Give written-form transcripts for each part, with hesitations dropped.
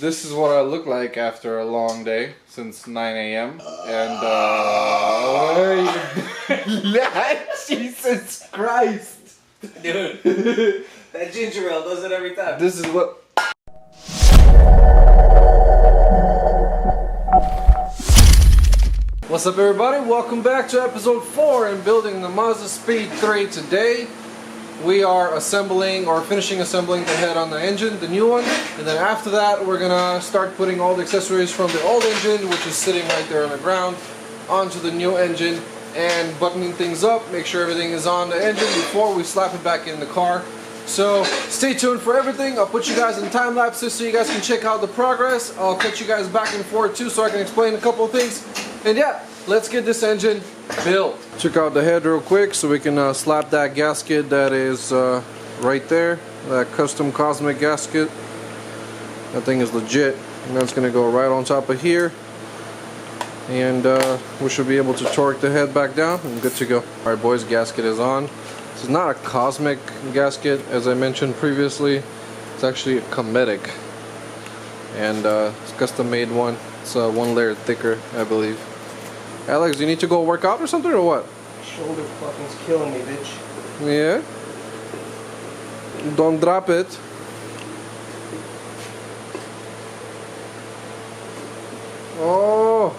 This is what I look like after a long day since 9 a.m. And Jesus Christ, dude, that ginger ale does it every time. This is what. What's up, everybody? Welcome back to episode 4 in building the Mazdaspeed 3. Today we are assembling or finishing assembling the head on the engine, the new one, and then after that we're gonna start putting all the accessories from the old engine, which is sitting right there on the ground, onto the new engine and buttoning things up, make sure everything is on the engine before we slap it back in the car. So stay tuned for everything. I'll put you guys in time lapses so you guys can check out the progress. I'll cut you guys back and forth too so I can explain a couple of things. And yeah, let's get this engine built. Check out the head real quick so we can slap that gasket that is right there. That custom cosmic gasket. That thing is legit. And that's going to go right on top of here. And we should be able to torque the head back down and good to go. Alright boys, gasket is on. This is not a cosmic gasket as I mentioned previously. It's actually a cometic. And it's a custom made one. It's 1 layer thicker, I believe. Alex, you need to go work out or something or what? Shoulder fucking's killing me, bitch. Yeah? Don't drop it. Oh,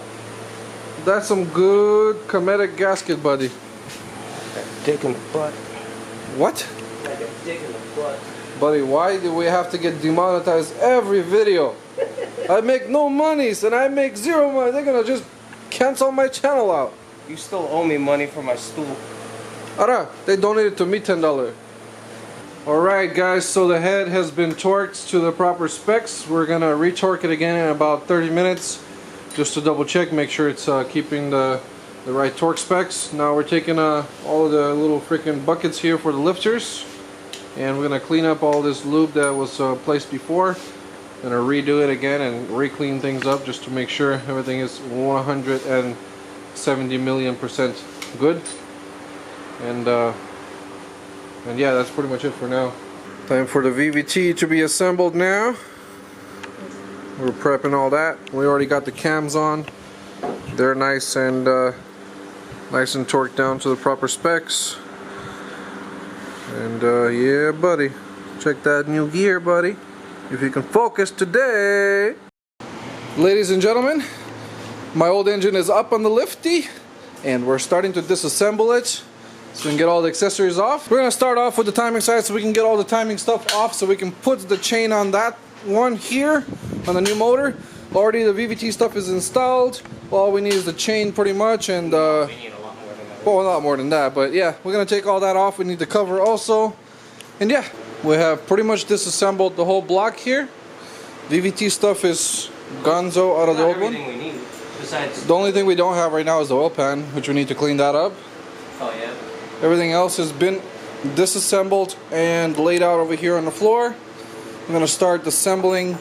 that's some good cometic gasket, buddy. Like a dick in the butt. What? Like a dick in the butt. Buddy, why do we have to get demonetized every video? I make no monies and I make 0 money. They're gonna just cancel my channel out. You still owe me money for my stool. Ara, they donated to me $10. Alright guys, so the head has been torqued to the proper specs. We're gonna retorque it again in about 30 minutes just to double check, make sure it's keeping the right torque specs. Now we're taking all of the little freaking buckets here for the lifters and we're gonna clean up all this lube that was placed before. Gonna redo it again and re-clean things up just to make sure everything is 170 million% good. And yeah, that's pretty much it for now. Time for the VVT to be assembled now. We're prepping all that. We already got the cams on. They're nice and torqued down to the proper specs. And yeah, buddy, check that new gear, buddy. If you can focus today. Ladies and gentlemen, my old engine is up on the lifty and we're starting to disassemble it so we can get all the accessories off. We're gonna start off with the timing side so we can get all the timing stuff off so we can put the chain on that one here on the new motor. Already the VVT stuff is installed. All we need is the chain pretty much, and we need a lot more than that. well, a lot more than that, but yeah, we're gonna take all that off. We need the cover also, and yeah, we have pretty much disassembled the whole block here. VVT stuff is gonzo out of the old one. We need, besides the only thing we don't have right now is the oil pan, which we need to clean that up. Oh yeah. Everything else has been disassembled and laid out over here on the floor. I'm gonna start assembling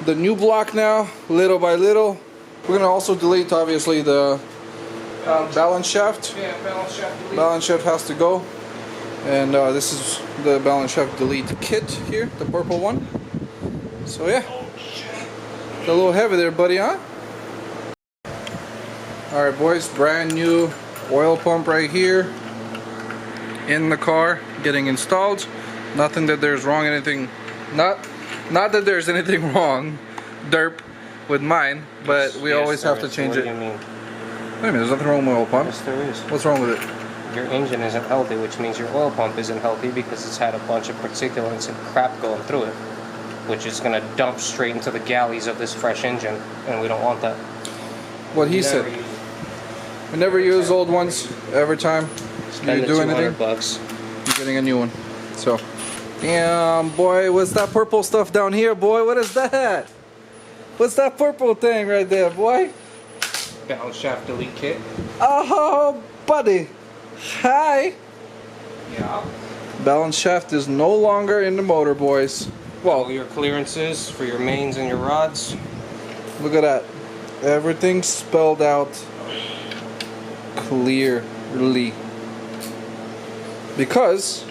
the new block now, little by little. We're gonna also delete obviously the balance shaft. Yeah, balance shaft delete. Balance shaft has to go. And this is the balance shaft delete kit here, the purple one. So yeah, it's a little heavy there, buddy, huh? Alright boys, brand new oil pump right here in the car, getting installed. Nothing that there's wrong, anything, not that there's anything wrong, derp, with mine, but we always have to change it. What do you mean? Wait a minute, there's nothing wrong with my oil pump. Yes, there is. What's wrong with it? Your engine isn't healthy, which means your oil pump isn't healthy because it's had a bunch of particulates and crap going through it, which is going to dump straight into the galleys of this fresh engine, and we don't want that. What he said. We never use old ones. Every time you do anything, $200. you're getting a new one. So, damn boy, what's that purple stuff down here, boy? What is that? What's that purple thing right there, boy? Balance shaft delete kit. Oh, buddy. Hi. Yeah. Balance shaft is no longer in the motor, boys. Well, your clearances for your mains and your rods. Look at that. Everything's spelled out clearly. Because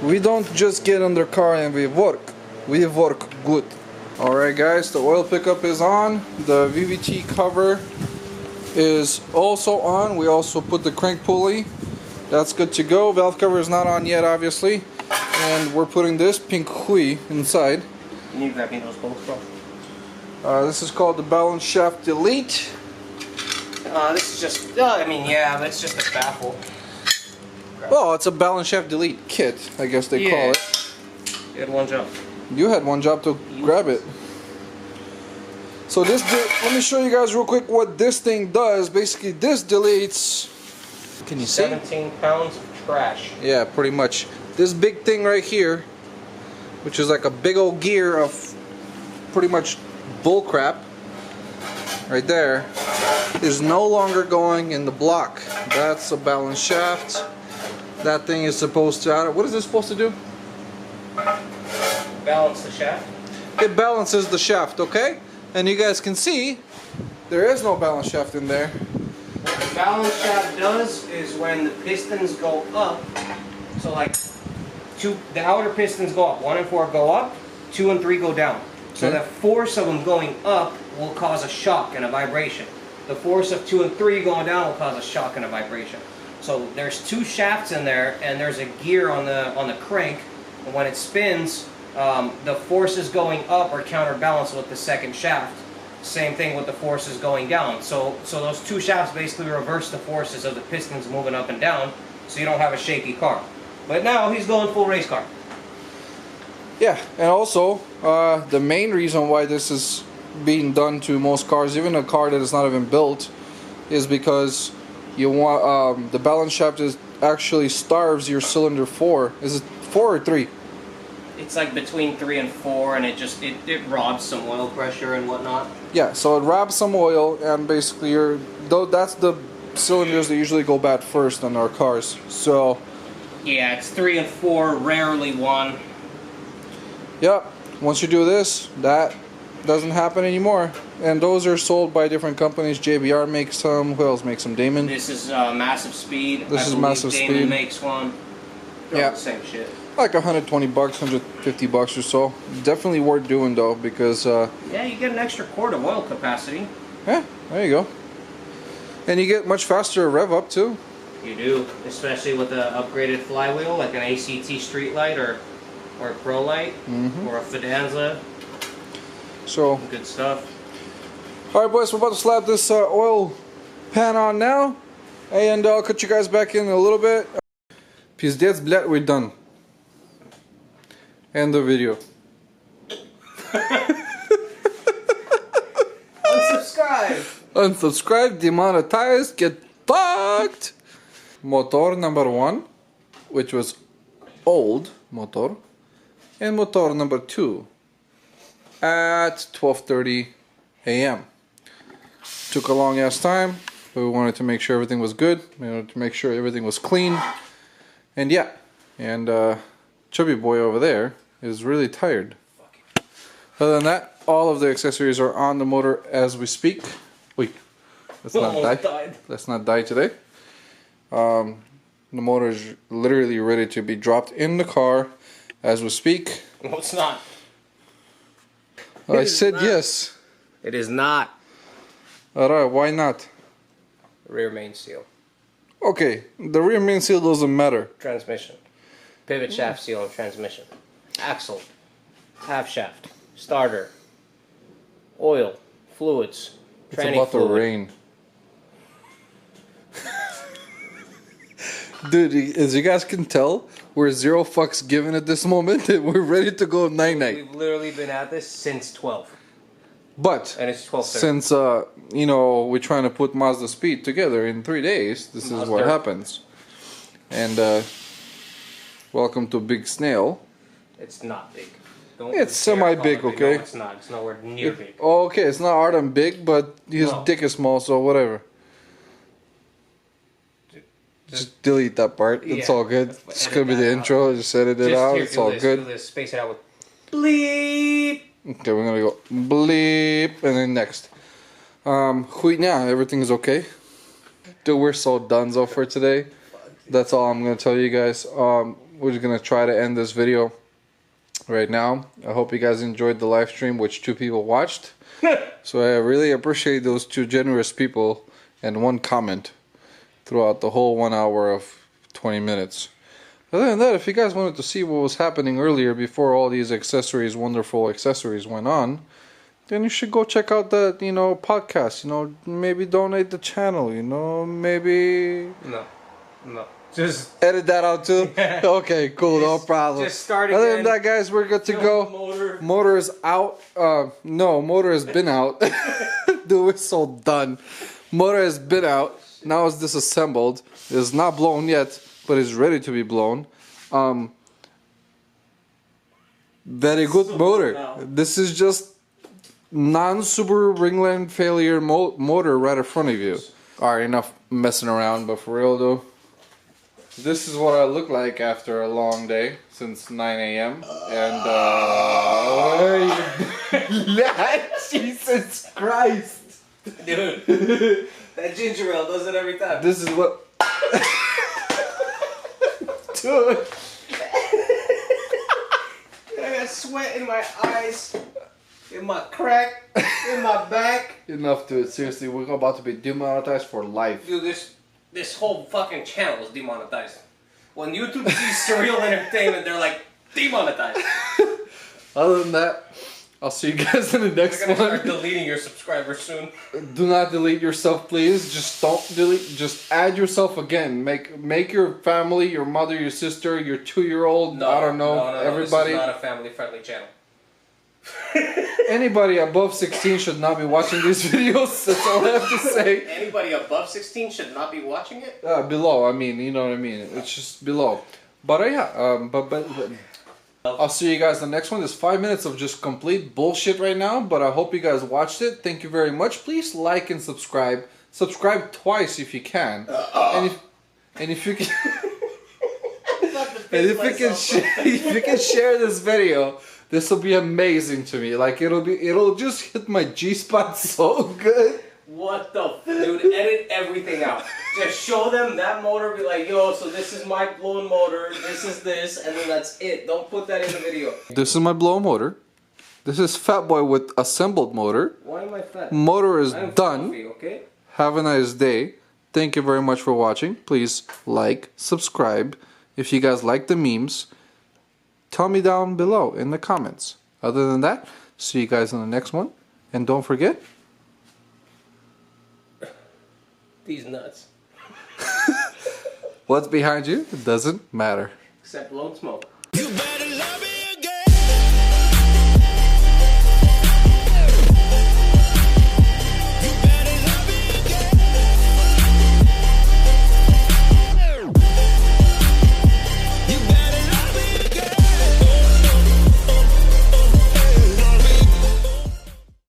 we don't just get on the car and we work good. Alright guys, the oil pickup is on. The VVT cover is also on. We also put the crank pulley. That's good to go. Valve cover is not on yet, obviously. And we're putting this pink hui inside. Can you grab me those bolts, bro? This is called the balance shaft delete. This is just, I mean, yeah, that's just a baffle. Well, it's a balance shaft delete kit, I guess they call it. You had one job. You had one job to grab it. So this, let me show you guys real quick what this thing does. Basically, this deletes, can you see? 17 pounds of trash. Yeah, pretty much. This big thing right here, which is like a big old gear of pretty much bull crap, right there, is no longer going in the block. That's a balance shaft. That thing is supposed to, what is this supposed to do? Balance the shaft. It balances the shaft, okay? And you guys can see there is no balance shaft in there. What the balance shaft does is when the pistons go up, so like the outer pistons go up, 1 and 4 go up, 2 and 3 go down. So the force of them going up will cause a shock and a vibration. The force of 2 and 3 going down will cause a shock and a vibration. So there's 2 shafts in there, and there's a gear on the crank, and when it spins, the forces going up are counterbalanced with the second shaft. Same thing with the forces going down. So those 2 shafts basically reverse the forces of the pistons moving up and down, so you don't have a shaky car. But now he's going full race car. Yeah, and also the main reason why this is being done to most cars, even a car that is not even built, is because you want the balance shaft is actually starves your cylinder 4. Is it 4 or 3? It's like between 3 and 4, and it robs some oil pressure and whatnot. Yeah, so it robs some oil, and basically that's the cylinders that usually go bad first on our cars. So yeah, it's 3 and 4, rarely 1. Yep. Once you do this, that doesn't happen anymore. And those are sold by different companies. JBR makes some. Who else makes some? Damon. This is Mazdaspeed. This is Mazdaspeed. Damon makes one. They're all Yeah. the same shit. Like $120, $150 or so. Definitely worth doing though, because yeah, you get an extra quart of oil capacity. yeah, there you go. And you get much faster rev up too. You do, especially with an upgraded flywheel, like an ACT Street Light or a Pro Light or a Fidanza. So Good stuff. all right, boys, we're about to slap this oil pan on now, and I'll cut you guys back in a little bit. Пиздец, блядь, we're done. End the video. Unsubscribe. Unsubscribe, demonetized, get fucked. Motor number 1, which was old motor, and motor number 2 at 12:30 a.m. Took a long ass time, but we wanted to make sure everything was good. We wanted to make sure everything was clean, and yeah, and chubby boy over there is really tired. Other than that, all of the accessories are on the motor as we speak. Wait, let's not die. Let's not die today. The motor is literally ready to be dropped in the car as we speak. No, it's not. I said yes. It is not. Alright, why not? Rear main seal. Okay, the rear main seal doesn't matter. Transmission. Pivot shaft seal and transmission. Axle. Half shaft. Starter. Oil. Fluids. It's about to rain. Dude, as you guys can tell, we're 0 fucks given at this moment, and we're ready to go night-night. We've literally been at this since 12. But And it's 12:30. since you know, we're trying to put Mazdaspeed together in 3 days, this is what happens. And welcome to Big Snail. It's not big. Don't It's semi-big, okay? No, it's not. It's nowhere near big. Okay, it's not Artem big, but his dick is small, so whatever. Just delete that part. It's all good. It's gonna be the intro. Just edit it out. It's all good. Do this. Space it out with bleep. Okay, we're gonna go bleep and then next. Yeah, everything is okay. Dude, we're so donezo for today. That's all I'm gonna tell you guys. We're just gonna try to end this video right now. I hope you guys enjoyed the live stream, which 2 people watched. So I really appreciate those 2 generous people and 1 comment throughout the whole 1 hour of 20 minutes. Other than that, if you guys wanted to see what was happening earlier before all these accessories, wonderful accessories went on, then you should go check out that, podcast, maybe donate the channel, maybe... No. Just edit that out too? Okay, cool, no problem. Just start Other again. than that, guys, we're good to go. Motor is out. No, motor has been out. Dude, we're so done. Motor has been out. Now it's disassembled. It's not blown yet, but it's ready to be blown. Very good motor. This is just non-Subaru Ringland failure motor right in front of you. Alright, enough messing around, but for real though, this is what I look like after a long day since 9 a.m. And Jesus Christ, dude, that ginger ale does it every time. This is what, dude. I got sweat in my eyes, in my crack, in my back. Enough, dude. Seriously, we're about to be demonetized for life. Dude, this whole fucking channel is demonetized. When YouTube sees Surreal Entertainment, they're like, demonetized. Other than that, I'll see you guys in the next one. We're gonna start deleting your subscribers soon. Do not delete yourself, please. Just don't delete. Just add yourself again. Make your family, your mother, your sister, your 2-year-old. No, I don't know. Everybody. This is not a family-friendly channel. Anybody above 16 should not be watching these videos. That's all I have to say. Anybody above 16 should not be watching it? Below, I mean, you know what I mean. It's just below. But yeah, but I'll see you guys in the next one. There's 5 minutes of just complete bullshit right now, but I hope you guys watched it. Thank you very much. Please like and subscribe. Subscribe twice if you can. And if you can if you can share this video, this will be amazing to me. Like it'll just hit my G-spot so good. What the dude, edit everything out. Just show them that motor, be like, yo, so this is my blown motor, this is this, and then that's it. Don't put that in the video. This is my blow motor. This is Fat Boy with assembled motor. Why am I fat? Motor is done. Fluffy, okay? Have a nice day. Thank you very much for watching. Please like, subscribe. If you guys like the memes, tell me down below in the comments. Other than that, see you guys in the next one. And don't forget, these nuts. what's behind you doesn't matter. Except blown smoke.